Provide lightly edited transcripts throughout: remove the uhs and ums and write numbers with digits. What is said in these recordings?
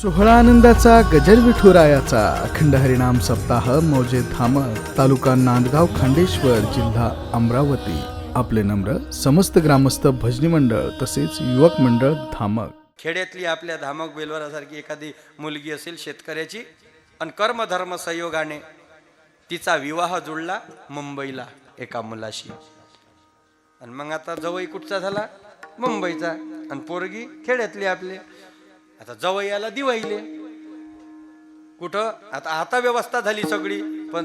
सोहळा आनंदाचा गजर विठुरायाचा अखंड हरिनाम सप्ताह मौजे धामक तालुका नांदगाव खांडेश्वर जिल्हा अमरावती. आपले नम्र समस्त ग्रामस्थ भजनी मंडळ तसेच युवक मंडळ धामक. खेड्यातली आपल्या धामक बेलवरासारखी एखादी मुलगी असेल शेतकऱ्याची आणि कर्मधर्म संयोगाने तिचा विवाह जुळला मुंबईला एका मुलाशी. आणि मग आता जवळ कुठचा झाला मुंबईचा आणि पोरगी खेड्यातली आपले. आता जवयाला दिवाईले कुठं आता व्यवस्था झाली सगळी, पण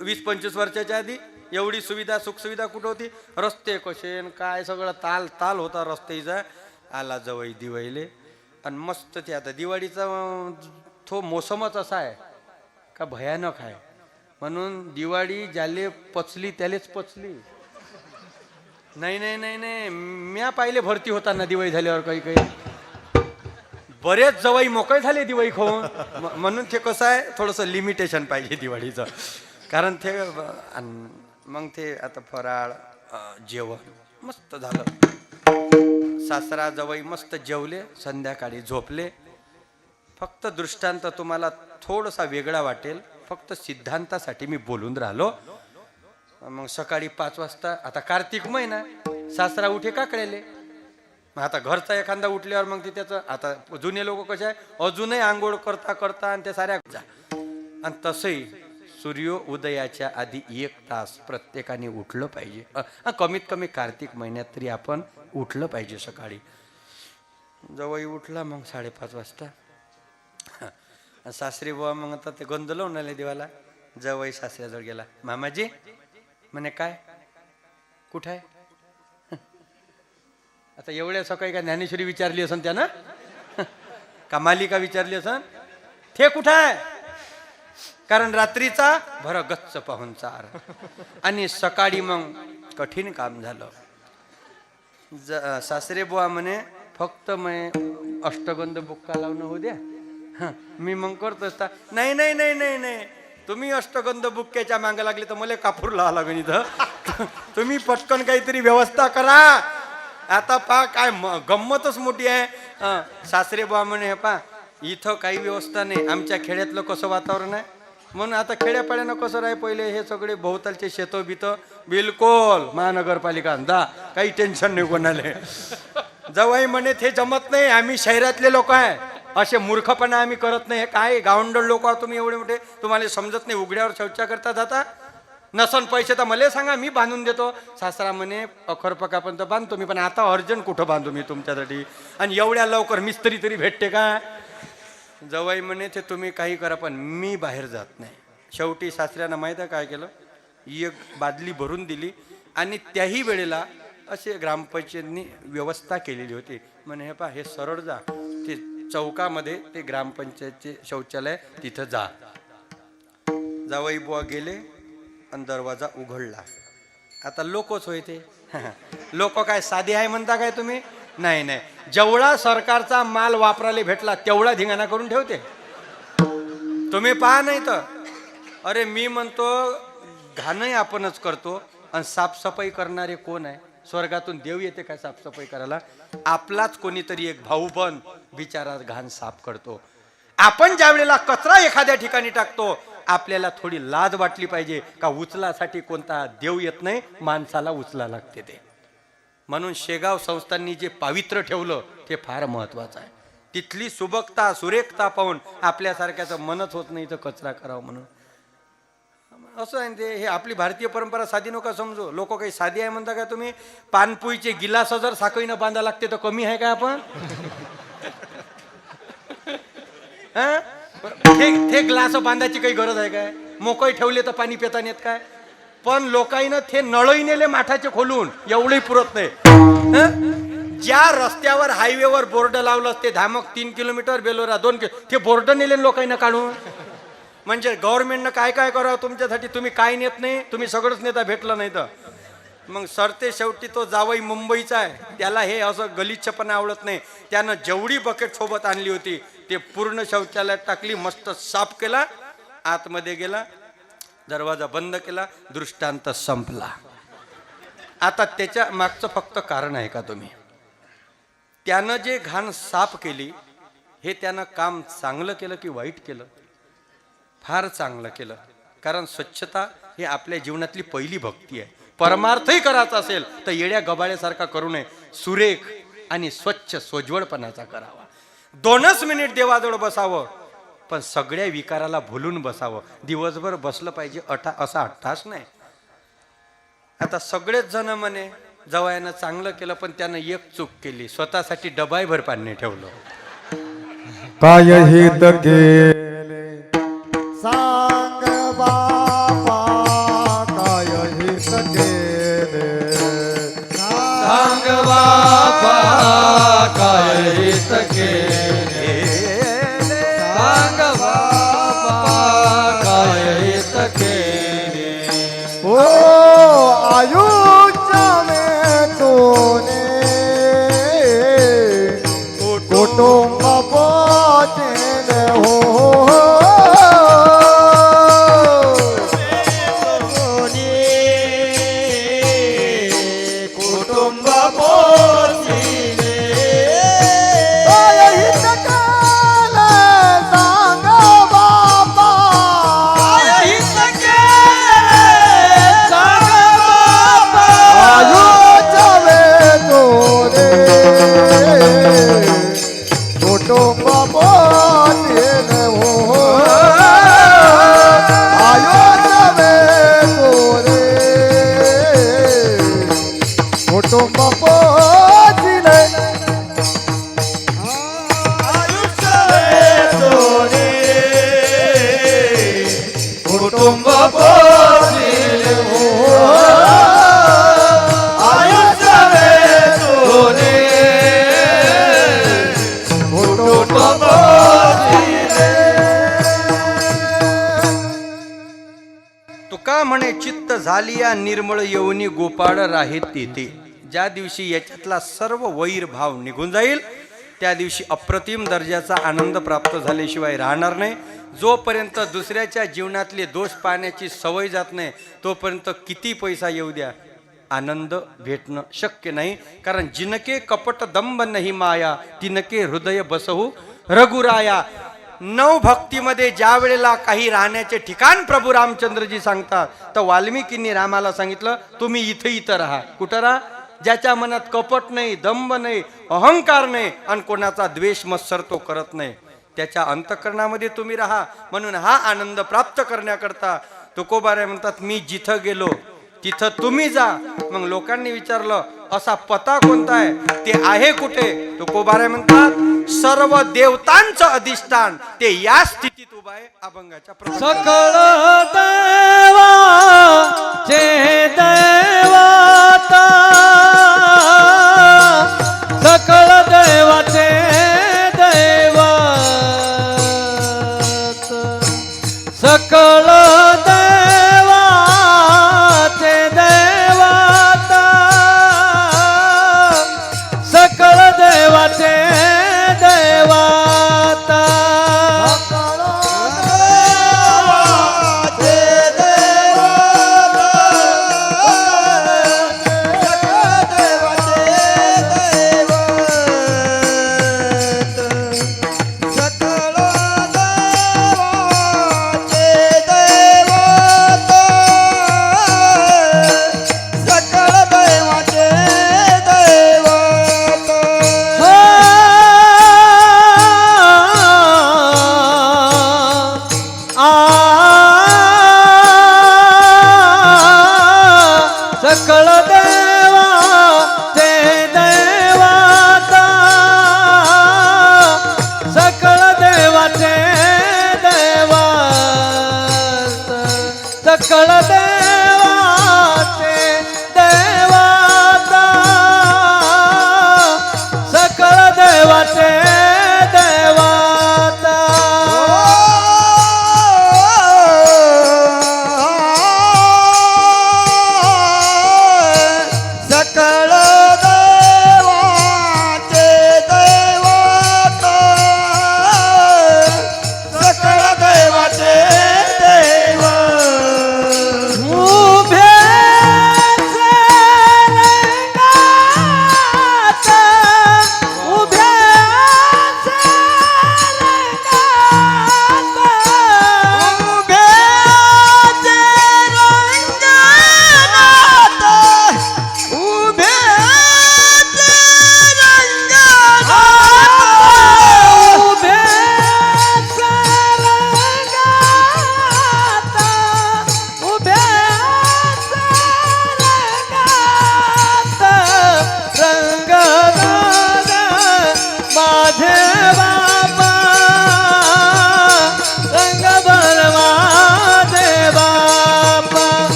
20-25 वर्षाच्या आधी एवढी सुविधा सुखसुविधा कुठं होती? रस्ते कसे काय सगळं ताल होता रस्त्याचा. आला जवळ दिवाईले आणि मस्त ते आता दिवाळीचा तो मोसमच असा आहे का भयानक आहे, म्हणून दिवाळी ज्याले पचली त्यालेच पचली. नाही म्या पाहिले भरती होताना दिवाळी झाल्यावर काही बरेच जवाई मोकळे झाले दिवाळी खाऊन. म्हणून ते कसं आहे थोडंसं लिमिटेशन पाहिजे दिवाळीचं, कारण ते मग ते आता फराळ जेवण मस्त झालं. सासरा जवाई मस्त जेवले, संध्याकाळी झोपले. फक्त दृष्टांत तुम्हाला थोडासा वेगळा वाटेल, फक्त सिद्धांतासाठी मी बोलून राहिलो. मग सकाळी 5 वाजता आता कार्तिक महिना, सासरा उठे काकड्याले. मग आता घरचा एखादा उठल्यावर मग ते त्याचं आता जुने लोक कसे आहे अजूनही आंघोळ करता आणि त्या साऱ्या आणि तसंही सूर्य उदयाच्या आधी 1 तास प्रत्येकाने उठलं पाहिजे. कमीत कमी कार्तिक महिन्यात तरी आपण उठलं पाहिजे सकाळी. जवळ उठला मग 5:30 वाजता. सासरी बुवा मग आता ते गोंधळून आले देवाला. जवळ सासऱ्याजवळ गेला. मामाजी म्हणे काय कुठं आहे? आता एवढ्या सकाळी का ज्ञानेश्वरी विचारली असन त्यानं का मालिका विचारली असन? ते कुठं आहे? कारण रात्रीचा भर गच्च पाहुणचार आणि सकाळी मग कठीण काम झालं. सासरे बुवा म्हणे फक्त मैं अष्टगंध बुक्का लावणं होऊ द्या, मी मग करतो असता. नाही तुम्ही अष्टगंध बुक्क्याच्या मागे लागले तर मला कापूर लावा लागेल इथं. तुम्ही पटकन काहीतरी व्यवस्था करा. आता पहा काय गंमतच मोठी आहे. सासरे बुवा म्हणे हे पहा इथं काही व्यवस्था नाही, आमच्या खेड्यातलं कसं वातावरण आहे म्हणून आता खेड्यापाड्यानं कसं राही पहिले हे सगळे भोवतालचे शेतो बितं बिलकुल महानगरपालिका दा काही टेन्शन नाही कोणाले. जवाई म्हणे ते जमत नाही, आम्ही शहरातले लोक आहे, असे मूर्खपणा आम्ही करत नाही. काय गावंडळ लोक आहात तुम्ही एवढे मोठे, तुम्हाला समजत नाही. उघड्यावर शौचा करता जाता नसन पैसे तर मला सांगा, मी बांधून देतो. सासरा म्हणे अखरपकापर्यंत बांधतो मी, पण आता अर्जंट कुठं बांधू मी तुमच्यासाठी, आणि एवढ्या लवकर मिस्त्री तरी भेटते का? जवाई म्हणे ते तुम्ही काही करा पण मी बाहेर जात नाही. शेवटी सासऱ्यानं माहीत आहे काय केलं, 1 बादली भरून दिली आणि त्याही वेळेला असे ग्रामपंचायतनी व्यवस्था केलेली होती. म्हणे हे पहा हे सरळ जा ते चौकामध्ये ते ग्रामपंचायतचे शौचालय तिथं जा. जावई बुवा गेले आणि दरवाजा उघडला. आता लोकच होय ते लोक काय साधे आहे म्हणता काय तुम्ही? नाही जेवढा सरकारचा माल वापरायला भेटला तेवढा धिंगाणा करून ठेवते. तुम्ही पहा नाही तर अरे मी म्हणतो घाणही आपणच करतो आणि साफसफाई करणारे कोण आहे? स्वर्गातून देव येते काय साफसफाई करायला? आपलाच कोणीतरी एक भाऊ पण बिचारा घाण साफ करतो. आपण ज्या वेळेला कचरा एखाद्या ठिकाणी टाकतो आपल्याला थोडी लाज वाटली पाहिजे का उचलासाठी कोणता देव येत नाही, माणसाला उचला लागते ते. म्हणून शेगाव संस्थांनी जे पावित्र्य ठेवलं ते फार महत्वाचं आहे. तिथली सुबकता सुरेखता पाहून आपल्यासारख्याचं मनच होत नाही तर कचरा करावं म्हणून. असं आहे ते, हे आपली भारतीय परंपरा साधी नका समजू. लोक काही साधी आहे म्हणता का तुम्ही? पानपुईचे गिलास जर साखळीनं बांधा लागते तर कमी आहे का आपण? ते ग्लास बांधायची काही गरज आहे काय? मोकळे ठेवले तर पाणी पिता येत काय? पण लोकांना ते नळही नेले माठाचे खोलून, एवढंही पुरत नाही. ज्या रस्त्यावर हायवेवर बोर्ड लावलं असते धामक 3 किलोमीटर बेलोरा 2 ते बोर्ड नेले लोकांना काढून. म्हणजे गव्हर्नमेंटनं काय करावं तुमच्यासाठी? तुम्ही काय नेत नाही, तुम्ही सगळंच नेता भेटलं नाही तर मग सरते. शेवटी तो जावई मुंबईचा आहे, त्याला हे असं गलिच्छपणा आवडत नाही. त्यानं जेवढी बकेट सोबत आणली होती ते पूर्ण शौचालयात टाकली, मस्त साफ केला, आतमध्ये गेला, दरवाजा बंद केला, दृष्टांत संपला. आता त्याच्या मागचं फक्त कारण आहे का तुम्ही? त्यानं जे घाण साफ केली हे त्यानं काम चांगलं केलं की वाईट केलं? फार चांगलं केलं. कारण स्वच्छता ही आपल्या जीवनातली पहिली भक्ती आहे. परमार्थही करायचा असेल तर येड्या गबाळ्यासारखा करू नये, सुरेख आणि स्वच्छ सोज्वळपणाचा करावा. 2च मिनिट देवाजवळ बसावं, पण सगळ्या विकाराला भुलून बसावं. दिवसभर बसलं पाहिजे असा अट्टास नाही. आता सगळेच जण म्हणे जवयानं चांगलं केलं, पण त्यानं एक चूक केली, स्वतःसाठी डबाईभर पाणी ठेवलं. काय हित केले सांग बापा, काय हित केले सांग बाबा, काय हित केले सांग बाबा, काय हित केले. ओ आयुष्य में तूने कुटुंब पोचले हो, कुटुंब पोचले. काय हित केले सांग बाबा, काय हित केले सांग बाबा, आयुष्य में तूने कुटुंब पोचले हो, आयुष्य में तूने कुटुंब पोचले. आयुष्य में तूने कुटुंब पोचले हो, आयुष्य में तूने कुटुंब पोचले. तुका म्हणे चित्त झाली या निर्मळ येऊनी गोपाळ राहे तेथे. ज्या दिवशी याच्यातला सर्व वैर भाव निघून जाईल त्या दिवशी अप्रतिम दर्जाचा आनंद प्राप्त झाल्याशिवाय राहणार नाही. जोपर्यंत दुसऱ्याच्या जीवनातले दोष पाहण्याची सवय जात नाही तोपर्यंत किती पैसा येऊ द्या आनंद भेटणं शक्य नाही. कारण जिनके कपट दंभ नाही माया, तिनके हृदय बसहू रघुराया. 9 भक्तीमध्ये ज्या वेळेला काही राहण्याचे ठिकाण प्रभू रामचंद्रजी सांगतात, तर वाल्मिकींनी रामाला सांगितलं तुम्ही इथं राहा. कुठं राहा? ज्याच्या मनात कपट नाही, दंभ नाही, अहंकार नाही आणि कोणाचा द्वेष मत्सर तो करत नाही, त्याच्या अंतःकरणामध्ये तुम्ही राहा. म्हणून हा आनंद प्राप्त करण्याकरता तुकोबाराय म्हणतात मी जिथं गेलो तिथं तुम्ही जा. मग लोकांनी विचारलं असा पता कोणता आहे, ते आहे कुठे? तुकोबाराय म्हणतात सर्व देवतांचं अधिष्ठान ते या स्थितीत उभा आहे अभंगाच्या सकळ देवाचे दैवता, सकळ देवाचे दैवत, सकळ देवाचे दैवता, सकळ देवाचे दैवता.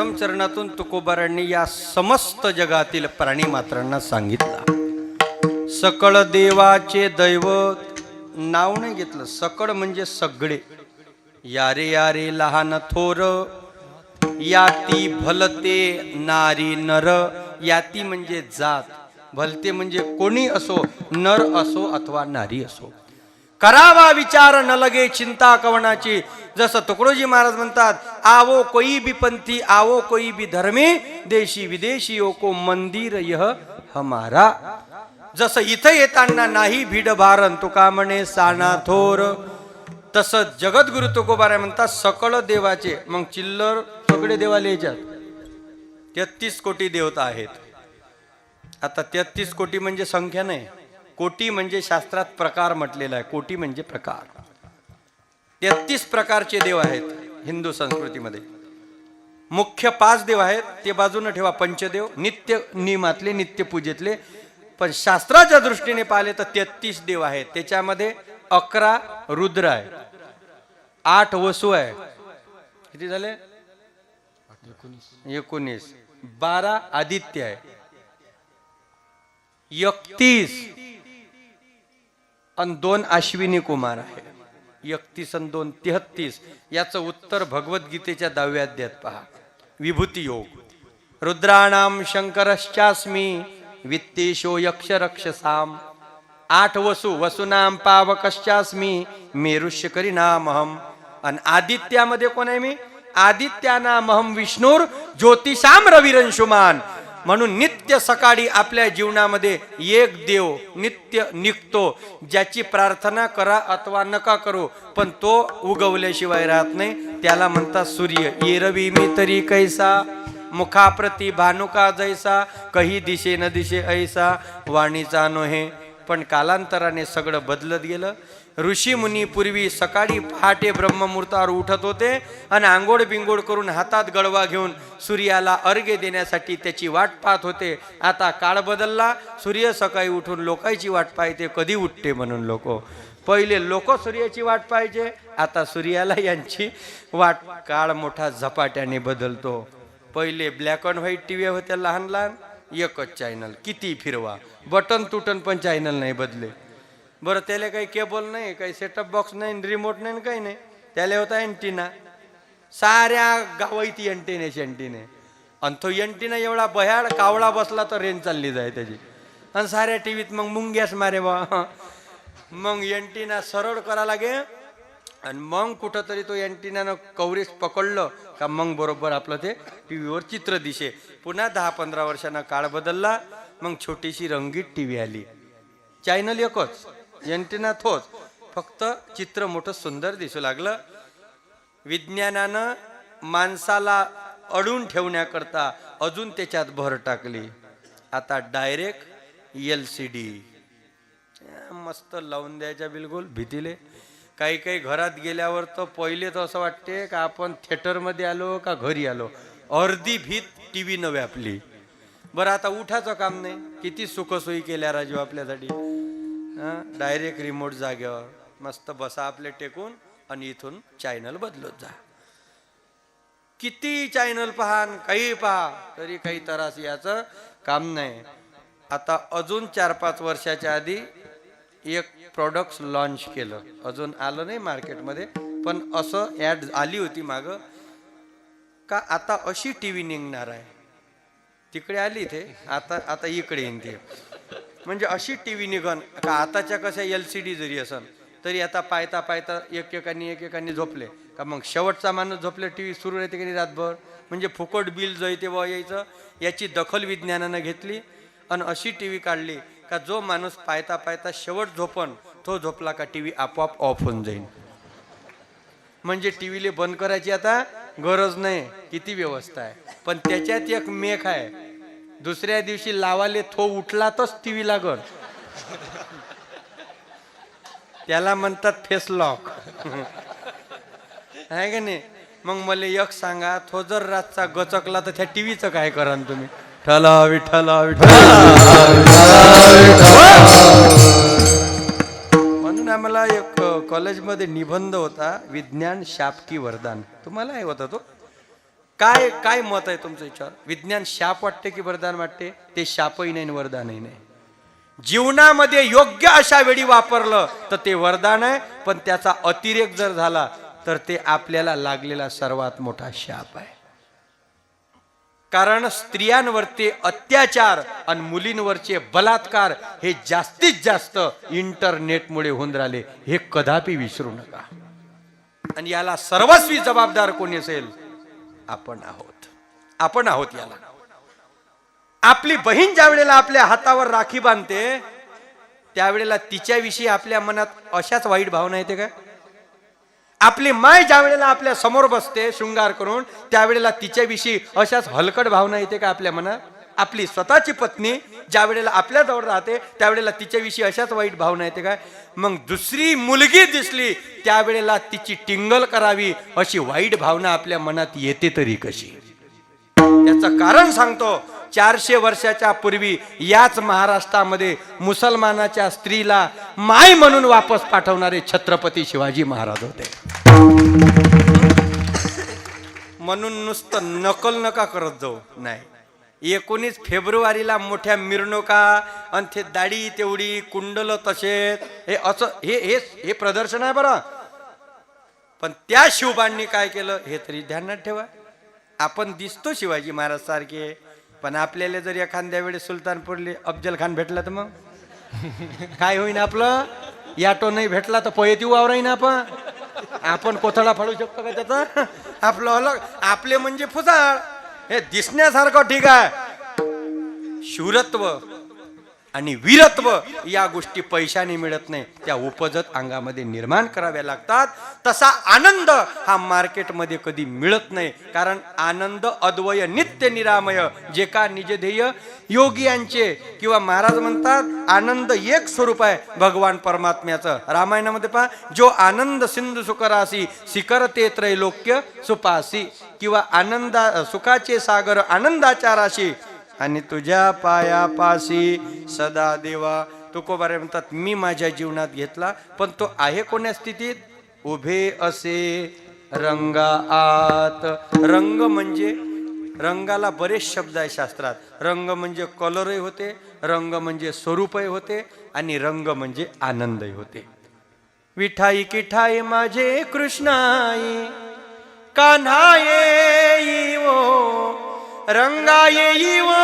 प्रथम चरणातून तुकोबारांनी या समस्त जगातील प्राणी मात्रांना सांगितलं. सकळ देवाचे दैवत नाव नाही घेतलं. सकळ म्हणजे सगळे. यारे यारे लहान थोर, याती भलते नारी नर. याती म्हणजे जात, भलते म्हणजे कोणी असो, नर असो अथवा नारी असो. करावा विचार न लगे चिंता कवनाची. जसं तुकडोजी महाराज म्हणतात, आवो कोई भी पंथी, आवो कोई भी धर्मी, देशी विदेशी हो को मंदिर यह हमारा. जसं इथं येताना नाही भीड भारण, तुका म्हणे साना थोर. तसं जगद्गुरु तुकोबाराय म्हणतात सकळ देवाचे. मग चिल्लर सगळे देवाले याच्यात 33 कोटी देवता आहेत. आता 33 कोटी म्हणजे संख्या नाही, कोटी म्हणजे शास्त्रात प्रकार म्हटलेला आहे. कोटी म्हणजे प्रकार. 33 प्रकारचे देव आहेत हिंदू संस्कृतीमध्ये. मुख्य 5 देव आहेत, ते बाजूने ठेवा. पंचदेव नित्य नियमातले, नित्य पूजेतले. पण शास्त्राच्या दृष्टीने पाहिले तर 33 देव आहेत. त्याच्यामध्ये 11 रुद्र आहे, 8 वसु आहे. किती झाले? 19. 12 आदित्य आहे, 31 आणि 2 अश्विनी कुमार आहे. 31 आणि 2 33. याचं उत्तर भगवद्गीतेच्या 10व्या अध्यायात पहा. विभूती योग. रुद्राणाम शंकरश्चास्मी वित्तेशो यक्ष रक्षसाम. 8 वसु, वसुनाम पावकश्चास्मी मेरुष्य करीनामहम. आणि आदित्यामध्ये कोण आहे मी? आदित्यानामहम विष्णुर ज्योतिषाम रविरंशुमान. म्हणून नित्य सकाळी आपल्या जीवनामध्ये एक देव नित्य निघतो, ज्याची प्रार्थना करा अथवा नका करू पण तो उगवल्याशिवाय राहत नाही. त्याला म्हणतात सूर्य. ये रवी मी तरी कैसा, मुखाप्रती भानुका जैसा, कही दिशे न दिशे ऐसा, वाणीचा नोहे. पण कालांतराने सगळं बदलत गेलं. ऋषी मुनी पूर्वी सकाळी पहाटे ब्रह्ममुहूर्तावर उठत होते आणि आंघोळ बिंगोळ करून हातात गळवा घेऊन सूर्याला अर्घ्य देण्यासाठी त्याची वाट पाहत होते. आता काळ बदलला. सूर्य सकाळी उठून लोकांची वाट पाहते, कधी उठते म्हणून. पहिले लोक सूर्याची वाट पाहिजे, आता सूर्याला यांची वाट. काळ मोठा झपाट्याने बदलतो. पहिले ब्लॅक अँड व्हाईट टीव्ही होत्या लहान लहान, एकच चॅनल, किती फिरवा, बटन तुटन पण चॅनल नाही बदले. बरं त्याला काही केबल नाही, काही सेटअप बॉक्स नाही, रिमोट नाही, काही नाही. त्याला होता अँटिना. साऱ्या गावात अँटिनेचे अँटिने. आणि तो अँटिना एवढा बह्याड, कावळा बसला तर रेंज चालली जाय त्याची. आणि साऱ्या टीव्हीत मग मुंग्यास मारे बा. मग अँटिना सरळ करा लागे आणि मग कुठंतरी तो अँटिनानं कव्हरेज पकडलं का मग बरोबर आपलं ते टीव्हीवर चित्र दिसे. पुन्हा 10-15 वर्षांना काळ बदलला. मग छोटीशी रंगीत टीव्ही आली. चॅनल एकच, अँटिना तोच, फक्त चित्र मोठं सुंदर दिसू लागलं. विज्ञानानं माणसाला अडून ठेवण्याकरता अजून त्याच्यात भर टाकली. आता डायरेक्ट LCD मस्त लावून द्यायच्या बिलकुल भीतीले. काही काही घरात गेल्यावर तर पहिले तर असं वाटते का आपण थिएटरमध्ये आलो का घरी आलो. अर्धी भीत टीव्ही न व्यापली. बरं आता उठायचं काम नाही. किती सुखसोयी केल्या राजू आपल्यासाठी. डायरेक्ट रिमोट जाग्यावर मस्त बसा आपले टेकून आणि इथून चॅनल बदलत जा. किती चॅनल पहा, काही पहा, तरी काही त्रास याचं काम नाही. आता अजून 4-5 वर्षाच्या आधी एक प्रोडक्ट लॉन्च केलं. अजून आलं नाही मार्केटमध्ये, पण असं ॲड आली होती मागं का आता अशी टीव्ही निघणार आहे. तिकडे आली ते, आता इकडे येईन ते. म्हणजे अशी टीव्ही निघन का आताच्या कशा LCD जरी असन तरी आता पायता पायता एकेकानी झोपले का मग शेवटचा माणूस झोपले टीव्ही सुरू राहते की नाही रातभर. म्हणजे फुकट बिल जळते व यायचं. याची दखल विज्ञानानं घेतली आणि अशी टीव्ही काढली का जो माणूस पायता पायता शेवट झोपन तो झोपला का टीव्ही आपोआप ऑफ होऊन जाईल. म्हणजे टीव्हीले बंद करायची आता गरज नाही. किती व्यवस्था आहे. पण त्याच्यात एक मेख आहे, दुसऱ्या दिवशी लावाले थो उठला तच टीव्ही लागल. त्याला म्हणतात फेस लॉक. आहे का नाही. मग मला एक सांगा, तो जर रातचा गचकला तर त्या टीव्हीचं काय करा तुम्ही. ठला विठ्ठला म्हणून आम्हाला एक कॉलेजमध्ये निबंध होता, विज्ञान शाप की वरदान. तुम्हाला हे होता तो काय काय मत आहे तुमचं याच्यावर? विज्ञान शाप वाटते की वरदान वाटते? ते शापही नाही आणि वरदानही नाही. जीवनामध्ये योग्य अशा वेळी वापरलं तर ते वरदान आहे, पण त्याचा अतिरेक जर झाला तर ते आपल्याला लागलेला सर्वात मोठा शाप आहे. कारण स्त्रियांवरचे अत्याचार आणि मुलींवरचे बलात्कार हे जास्तीत जास्त इंटरनेटमुळे होऊन राहिले, हे कदापि विसरू नका. आणि याला सर्वस्वी जबाबदार कोणी असेल? आपण आहोत. आपण आहोत याला. आपली बहीण ज्या वेळेला आपल्या हातावर राखी बांधते त्यावेळेला तिच्याविषयी आपल्या मनात अशाच वाईट भावना येते का? आपली माय ज्या वेळेला आपल्या समोर बसते शृंगार करून त्यावेळेला तिच्याविषयी अशाच हलकट भावना येते का आपल्या मनात? आपली स्वतःची पत्नी ज्या वेळेला आपल्या जवळ राहते त्यावेळेला तिच्याविषयी अशाच वाईट भावना येते काय? मग दुसरी मुलगी दिसली त्यावेळेला तिची टिंगल करावी अशी वाईट भावना आपल्या मनात येते तरी कशी? त्याचं कारण सांगतो. 400 वर्षाच्या पूर्वी याच महाराष्ट्रामध्ये मुसलमानाच्या स्त्रीला माय म्हणून वापस पाठवणारे छत्रपती शिवाजी महाराज होते. म्हणून नुसतं नकल नका करत जाऊ. नाही, 19 फेब्रुवारीला मोठ्या मिरवणुका आणि ते दाढी तेवढी कुंडल तसेच हे असं हे प्रदर्शन आहे बरं. पण त्या शिवबांनी काय केलं हे तरी ध्यानात ठेवा. आपण दिसतो शिवाजी महाराज सारखे, पण आपल्याला जर एखाद्या वेळेस सुलतानपूरले अफजल खान भेटला तर मग काय होईन आपलं? याटो नाही भेटला तर पयती वावराईन आपण कोथळा फाडू शकतो का त्याचा? आपलं अलग. आपले म्हणजे फुसाळ. हे दिसण्यासारखं ठीक आहे. शूरत्व आणि वीरत्व या गोष्टी पैशाने मिळत नाही, त्या उपजत अंगामध्ये निर्माण कराव्या लागतात. तसा आनंद हा मार्केटमध्ये कधी मिळत नाही. कारण आनंद अद्वय नित्य निरामय जे का निजध्येय योगियांचे किंवा महाराज म्हणतात आनंद एक स्वरूप आहे भगवान परमात्म्याचं. रामायणामध्ये पहा, जो आनंद सिंधू सुखरासी शिखरते त्रैलोक्य सुपासी, किंवा आनंदा सुखाचे सागर आनंदाच्या राशी आणि तुझ्या पायापाशी सदा देवा. तुकोबारे म्हणतात मी माझ्या जीवनात घेतला, पण तो आहे कोण्या स्थितीत? उभे असे रंगा आत. रंग म्हणजे, रंगाला बरेच शब्द आहे शास्त्रात. रंग म्हणजे कलरही होते, रंग म्हणजे स्वरूपही होते, आणि रंग म्हणजे आनंदही होते. विठाई किठाई माझे कृष्णाई कान्हा येईवो रंगा येईवो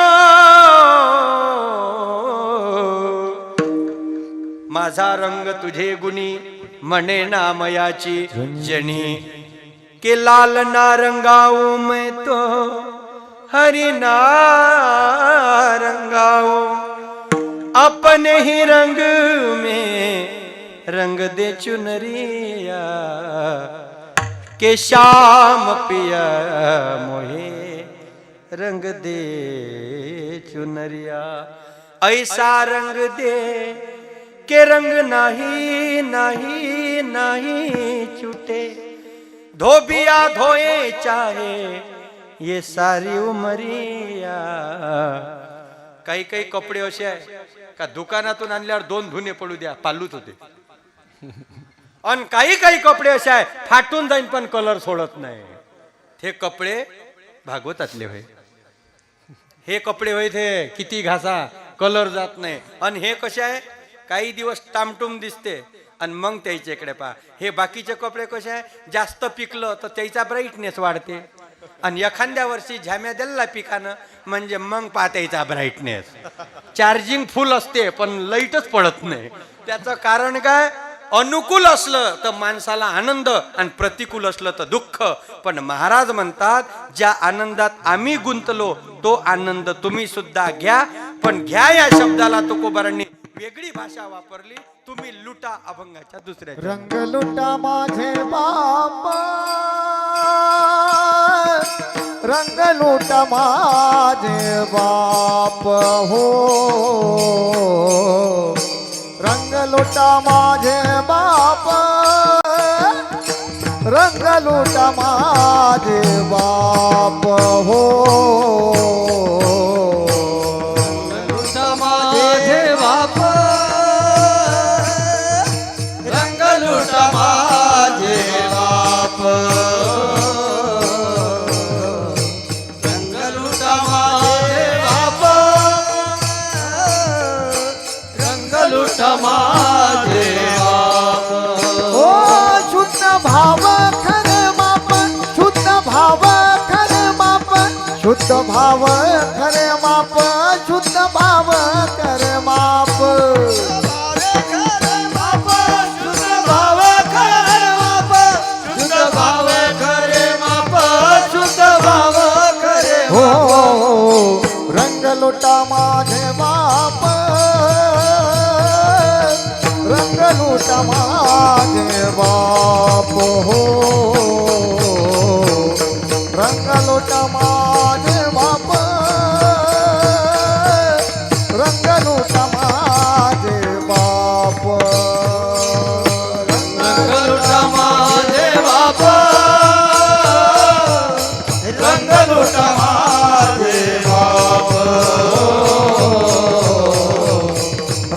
माझा रंग तुझे गुणी म्हणे नामयाची जनी के लाल ना रंगाऊ मैं तो हरि ना रंगाऊ अपने ही रंग में रंग दे चुनरिया के श्याम पिया मोहे रंग दे चुनरिया. ऐसा रंग दे के रंग नाही नाही नाही छूटे धोबिया धोए चाहे ये सारी उमरिया. काही काही कपडे असे आहे का दुकानातून आणल्यावर 2 धुणे पडू द्या पालूच होते. आणि काही काही कपडे असे आहे फाटून जाईन पण कलर सोडत नाही. ते कपडे भागवतातले होय. हे कपडे होय ते किती घासा कलर जात नाही. आणि हे कसे आहे काही दिवस टामटूम दिसते आणि मग त्याच्या इकडे पहा. हे बाकीचे कपडे कसे आहे जास्त पिकलं तर त्याचा ब्राईटनेस वाढते, आणि एखाद्या वर्षी झाम्या दिला पिकानं म्हणजे मग पहा त्याचा ब्राईटनेस. चार्जिंग फुल असते पण लाईटच पडत नाही. त्याचं कारण काय? अनुकूल असलं तर माणसाला आनंद आणि प्रतिकूल असलं तर दुःख. पण महाराज म्हणतात ज्या आनंदात आम्ही गुंतलो तो आनंद तुम्ही सुद्धा घ्या. पण घ्या या शब्दाला तुकोबारांनी वेगळी भाषा वापरली. तुम्ही लुटा अभंगाच्या दुसऱ्या. रंग लुटा माझे बाप रंग लुटा माझे बाप हो रंग लुटा माझे बाप रंग लुटा माझे बाप हो माझे बाप रंग लुटा माझे बाप शुद्ध भाव खरे माप शुद्ध भाव करे माप हो रंग लुटा माझे बाप रंग लुटा माझे बाप हो रंग लुटा माझे बाप रंग लुटा माझे बाप रंग लुटा माझे बाप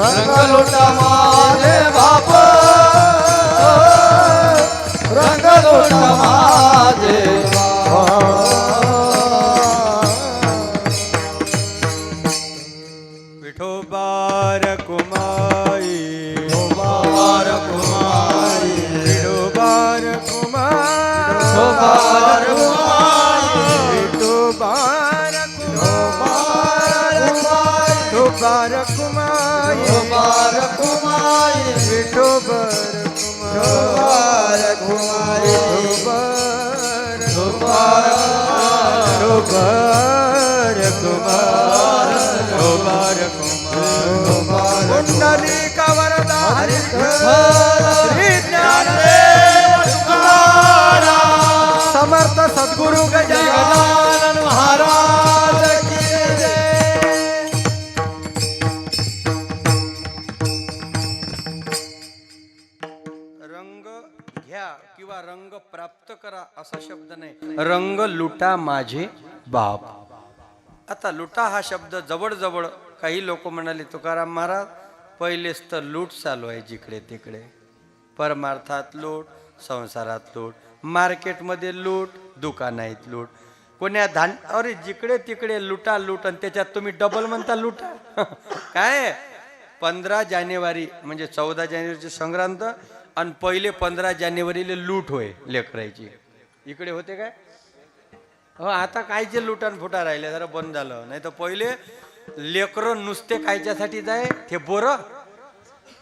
रंग लुटा माझे बाप रंग लुटा माझे विठोबार कुमाई बार कुमारी विठोबार कुमार बार विठोबार कुमार विठोबार कुमार बार कुमारी विठोबार बार कुमारी विठोबार कुमार कुंडली का वरदा हरी श्री ज्ञानदेव तुकाराम समर्थ सद्गुरु गजानन महाराज की जय. रंग घ्या किंवा रंग प्राप्त करा असा शब्द नाही. रंग लुटा माझे बाप. आता लुटा हा शब्द जवळ काही लोक म्हणाले तुकाराम महाराज पहिलेच तर लूट चालू आहे जिकडे तिकडे. परमार्थात लूट, संसारात लूट, मार्केटमध्ये लूट, दुकानात लूट, कोण्या अरे जिकडे तिकडे लुटा लूट. आणि त्याच्यात तुम्ही डबल म्हणता लुटा. काय 15 जानेवारी म्हणजे 14 जानेवारीचे संक्रांत आणि पहिले 15 जानेवारीला लूट होय लेकरायची. इकडे होते काय हो. आता कायचे लुटान फुटा राहिले जरा बंद झालं. नाही तर पहिले लेकरं नुसते कायच्यासाठी जाय ते बोर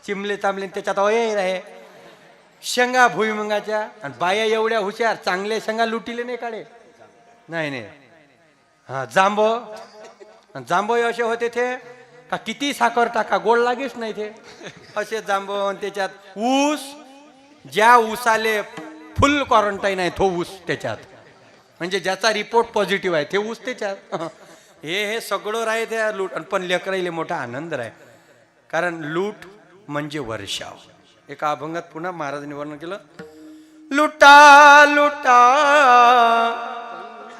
चिमले तांबले त्याच्यात अय राहे शेंगा भुईमुंगाच्या. आणि बाया एवढ्या हुशार चांगले शेंगा लुटिले नाही काढे नाही. हा जांबो असे होते ते का किती साखर टाका गोड लागेच नाही ते असे जांबो. आणि त्याच्यात ऊस ज्या ऊसाले फुल क्वारंटाईन आहे तो ऊस त्याच्यात म्हणजे ज्याचा रिपोर्ट पॉझिटिव्ह आहे ते ऊस त्याच्यात. हे सगळं राहे त्या लूट. पण लेकराईले मोठा आनंद राहे कारण लूट म्हणजे वर्षाव. एका अभंगात पुन्हा महाराजांनी वर्णन केलं. लुटा लुटा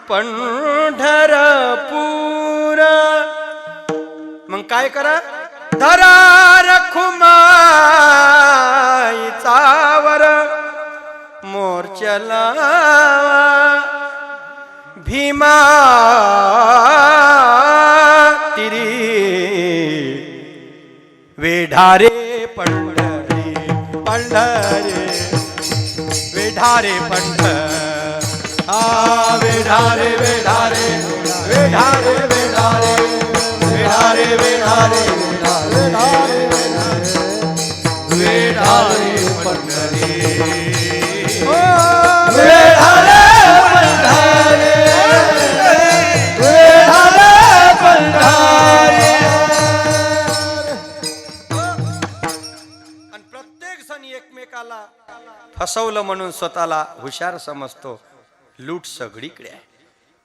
पंढरपूर. मग काय करा धरा रखुमाईचा वर मोर्चला भीमा तिरी वेढारे पंढरी पंढरे वेढारे वेढारे वेढारे वेढारे वेढारे वेढारे वेढारे वेढारे पंढरी वेढारे आणि प्रत्येक सण एकमेकाला फसवलं म्हणून स्वतःला हुशार समजतो. लूट सगळीकडे आहे.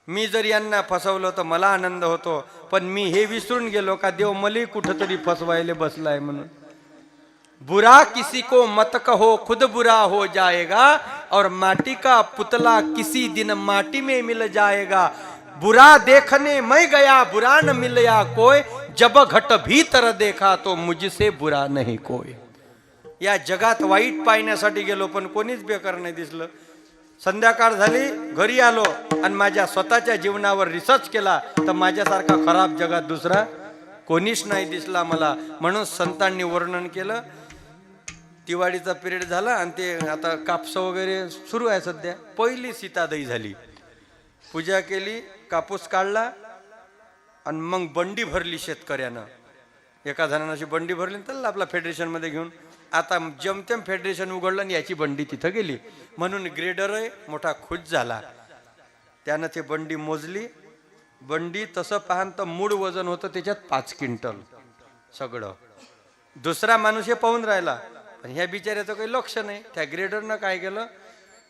मी जर यांना फसवलं तर मला आनंद होतो. पण मी हे विसरून गेलो का देव मला कुठंतरी फसवायला बसलाय म्हणून. बुरा किसी को मत कहो खुद बुरा हो जाएगा और माटी का पुतला किसी दिन माटी में मिल जाएगा. बुरा देखने मैं गया बुरा न मिलया कोई जब घट भीतर देखा तो मुझसे बुरा नहीं कोई. या जगात वाईट पाहण्यासाठी गेलो पण कोणीच बेकार नाही दिसलं. संध्याकाळ झाली घरी आलो आणि माझ्या स्वतःच्या जीवनावर रिसर्च केला तर माझ्यासारखा खराब जगात दुसरा कोणीच नाही दिसला मला. म्हणून संतांनी वर्णन केलं. दिवाळीचा पिरियड झाला आणि ते आता कापस वगैरे सुरू आहे सध्या. पहिली सीतादई झाली. पूजा केली, कापूस काढला आणि मग बंडी भरली शेतकऱ्यानं. एका जणानं अशी बंडी भरली तर आपला फेडरेशनमध्ये घेऊन आता जमतेम फेडरेशन उघडलं आणि याची बंडी तिथं गेली. म्हणून ग्रेडर मोठा खुश झाला. त्यानं ते बंडी मोजली. बंडी तसं पाहन तर मूळ वजन होतं त्याच्यात 5 क्विंटल सगळं. दुसरा माणूस हे पाहून राहिला, पण ह्या बिचाऱ्याचं काही लक्ष नाही. त्या ग्रेडरनं काय केलं,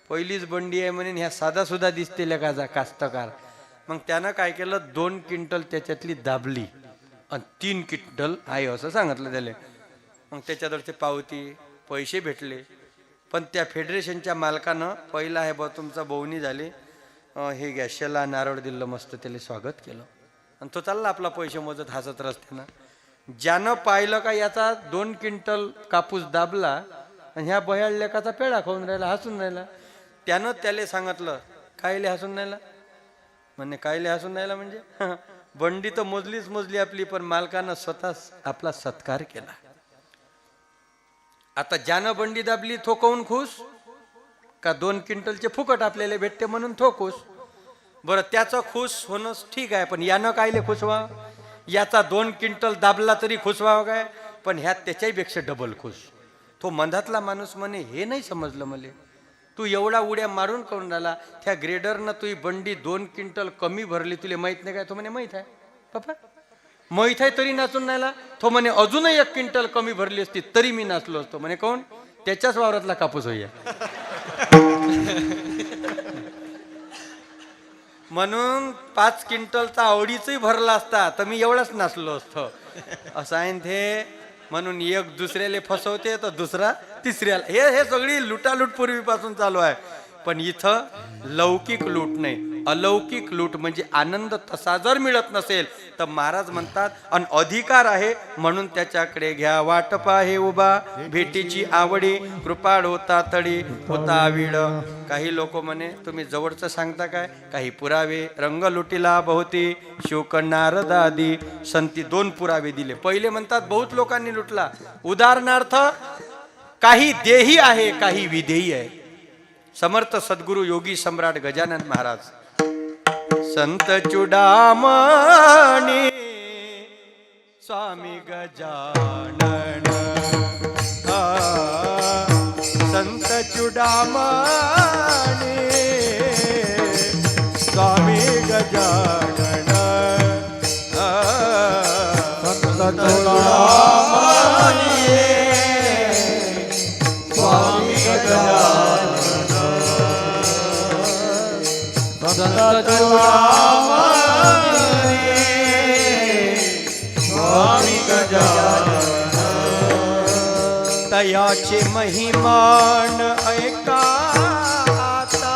पहिलीच बंडी आहे म्हणून ह्या साधा सुद्धा दिसते का कास्तकार. मग त्यानं काय केलं, 2 क्विंटल त्याच्यातली दाबली आणि 3 क्विंटल आहे असं सांगितलं त्याला. मग त्याच्यावरचे पावती पैसे भेटले. पण त्या फेडरेशनच्या मालकानं पहिला आहे बा तुमचा बोवणी झाली, हे घ्या शेला नारळ दिलं, मस्त त्याला स्वागत केलं आणि तो चालला आपला पैसे मोजत हसत रस्त्यानं. ज्यानं पाहिलं का याचा 2 क्विंटल कापूस दाबला आणि ह्या बयाळ लेकाचा पेढा खाऊन राहिला, हसून राहिला, त्यानं त्याला सांगितलं कायले हसून राहिला. म्हणजे कायले हसून राहिला म्हणजे बंडी तर मोजलीच मोजली आपली, पण मालकानं स्वतः आपला सत्कार केला. आता ज्यानं बंडी दाबली तो काऊन खुश का 2 क्विंटलचे फुकट आपल्याला भेटते म्हणून तो खुश. बरं, त्याचं खुश होणं ठीक आहे, पण यानं कायले खुश व्हा. याचा 2 क्विंटल दाबला तरी खुश व्हावं काय, पण ह्यात त्याच्याहीपेक्षा डबल खुश. तो मंधातला माणूस म्हणे हे नाही समजलं मले, तू एवढा उड्या मारून करून राहिला. त्या ग्रेडरनं तुझी बंडी 2 क्विंटल कमी भरली, तुला माहित नाही काय. तो म्हणे माहित आहे पप्पा, माहित आहे तरी नाचून राहिला. तो म्हणे अजूनही 1 क्विंटल कमी भरली असती तरी मी नाचलो असतो. म्हणे कोण, त्याच्याच वावरातला कापूस होईया. म्हणून 5 क्विंटलचा आवडीचंही भरला असता तर मी एवढाच नाचलो असतो असं आहे ते. म्हणून एक दुसऱ्याला फसवते तर दुसरा तिसऱ्याला. हे सगळी लुटालूट पूर्वीपासून चालू आहे. पण इथं लौकिक लूट नाही, अलौकिक लूट म्हणजे आनंद तसा जर मिळत नसेल तर महाराज म्हणतात अन अधिकार आहे म्हणून त्याच्याकडे घ्या वाटप आहे उभा, भेटीची आवडी कृपाळ होता तडी होता विड. काही लोक म्हणे तुम्ही जवळचं सांगता काय, काही पुरावे रंग लुटीला बहुती शोक नारद आदी संती. 2 पुरावे दिले. पहिले म्हणतात बहुत लोकांनी लुटला. उदाहरणार्थ काही देही आहे काही विधेयी आहे. समर्थ सद्गुरु योगी सम्राट गजानन महाराज संत चुडामणी स्वामी गजानन, संत चुडामणी स्वामी गजानन, संत चुडामणी स्वामी गजानन, संत चुडामणी स्वामी गजानन. तयाचे महिमान ऐका आता,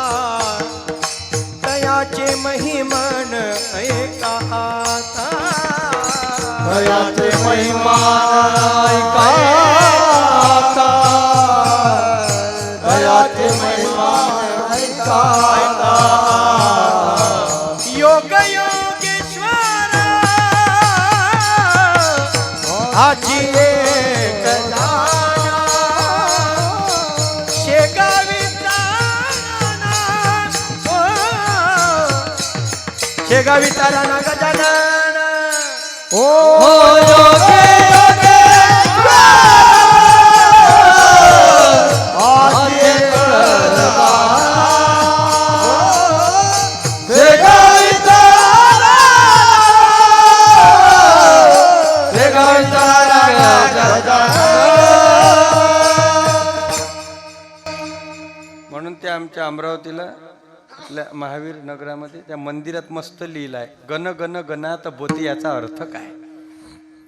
तयाचे महिमान ऐका आता, दयाचे महिमान ऐका आता, दयाचे महिमान ऐका आता. योग योगेश्वर आजी एक जाना, शेगावी ताराना, शेगावी ताराना गजानन. ओ योगे योगेश्वर आज एक म्हणून ते आमच्या अमरावतीला आपल्या महावीर नगरामध्ये त्या मंदिरात मस्त लिहिलं आहे गण गण गणात बोते. याचा अर्थ काय,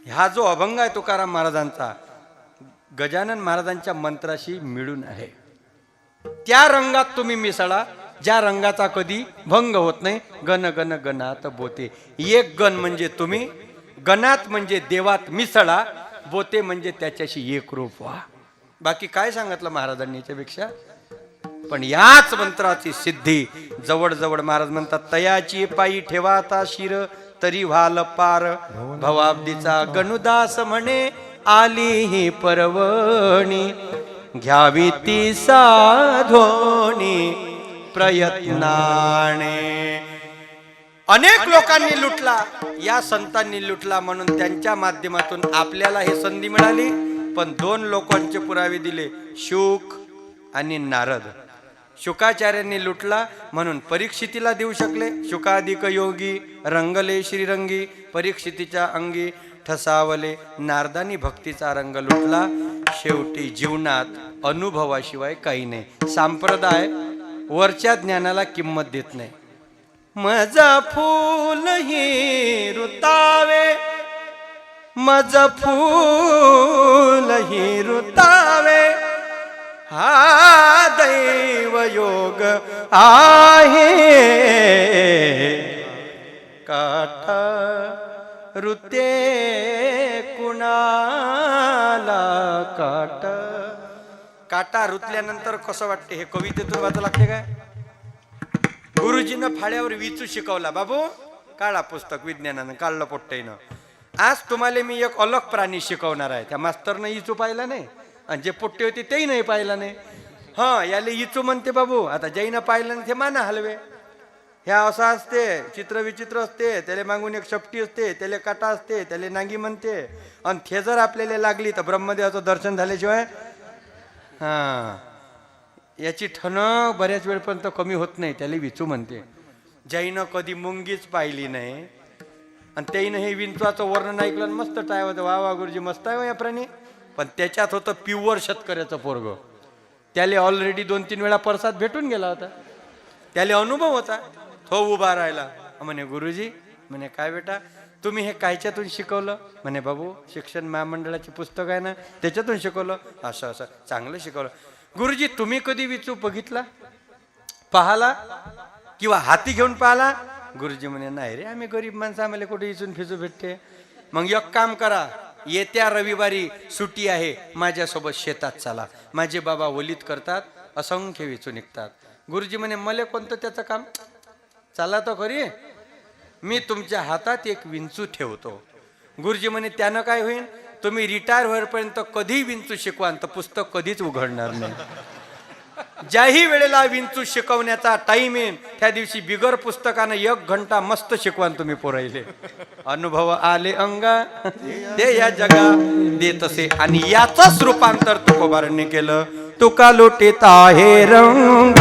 हा जो अभंग आहे तुकाराम महाराजांचा गजानन महाराजांच्या मंत्राशी मिळून आहे. त्या रंगात तुम्ही मिसळा ज्या रंगाचा कधी भंग होत नाही. गण गण गणात बोते. एक गण म्हणजे तुम्ही, गणात म्हणजे देवात मिसळा, बोते म्हणजे त्याच्याशी एक रूप व्हा. बाकी काय सांगितलं महाराजांनी याच्यापेक्षा. पण याच मंत्राची सिद्धी जवळ महाराज म्हणतात तयाची पायी ठेवा आता शिर तरी व्हाल पार. भवाब्दीचा गणुदास म्हणे आली ही परवणी, घ्यावी ती साधोनी प्रयत्नाने. अनेक लोकांनी लुटला, या संतांनी लुटला, म्हणून त्यांच्या माध्यमातून आपल्याला हे संधी मिळाली. पण 2 लोकांचे पुरावे दिले, शुक आणि नारद. शुकाचार्यांनी लुटला म्हणून परीक्षितीला देऊ शकले. शुकाधिक योगी रंगले श्रीरंगी, परीक्षितीच्या अंगी ठसावले. नारदानी भक्तीचा रंग लुटला. शेवटी जीवनात अनुभवाशिवाय काही नाही. संप्रदाय वरच्या ज्ञानाला किंमत देत नाही. मज फूल ही रुतावे, मज फूल ही रुतावे, हा दैव योग आहे. काटा रुते कुणाला काट. काटा रुतल्यानंतर कसं वाटते हे कवितेतून वाचावं लागते काय? गुरुजीनं फाळ्यावर विचू शिकवला. बाबू काढा पुस्तक, विज्ञानानं काढलं पोट्टेनं. आज तुम्हाला मी एक अलग प्राणी शिकवणार आहे. त्या मास्तरनं इचू पाहिला नाही आणि जे पोट्टे होते तेही नाही पाहिला नाही. हां, याले इचू म्हणते बाबू. आता जैनं पाहिलं नाही ते माना हलवे. ह्या असं असते, चित्र विचित्र असते, त्याला मागून एक शपटी असते, त्याला काटा असते, त्याला नांगी म्हणते. आणि ते जर आपल्याला लागली तर ब्रह्मदेवाचं दर्शन झाल्याशिवाय हां याची ठणक बऱ्याच वेळपर्यंत कमी होत नाही. त्याला विचू म्हणते. जैनं कधी मुंगीच पाहिली नाही आणि त्याईनं हे विंचवाचं वर्णन ऐकलं, मस्त टाय होतं. वा वा गुरुजी मस्त आहे या प्राणी. पण त्याच्यात होतं प्युअर शेतकऱ्याचं पोरग. त्याला ऑलरेडी 2-3 वेळा प्रसाद भेटून गेला होता. त्याला अनुभव होता. तो उभा राहिला म्हणे, गुरुजी म्हणे काय बेटा तुम्ही हे कायच्यातून शिकवलं? म्हणे बाबू शिक्षण महामंडळाची पुस्तक आहे ना त्याच्यातून शिकवलं. असं असं चांगलं शिकवलं. गुरुजी तुम्ही कधी विचू बघितला, पाहाला किंवा हाती घेऊन पाहिला? गुरुजी म्हणे नाही रे, आम्ही गरीब माणसं, आम्हाला कुठे इचून फिचू भेटते. मग एक काम करा, येत्या रविवारी सुट्टी आहे, माझ्यासोबत शेतात चला. माझे बाबा वलीत करतात, असंख्य विचू निघतात. गुरुजी म्हणे मला कोणतं त्याचं काम? चला तर खरी, मी तुमच्या हातात एक विंचू ठेवतो. गुरुजी म्हणे त्यानं काय होईल? तुम्ही रिटायर होईपर्यंत कधी विंचू शिकवान तर पुस्तक कधीच उघडणार नाही. ज्याही वेळेला विंचू शिकवण्याचा टाइम येईल त्या दिवशी बिगर पुस्तकानं 1 घंटा मस्त शिकवान तुम्ही पोरायले. अनुभव आले अंगा ते या जगा देत असे. आणि याचंच रूपांतर तुकोबारांनी केलं. तुका लोटीत आहे रंग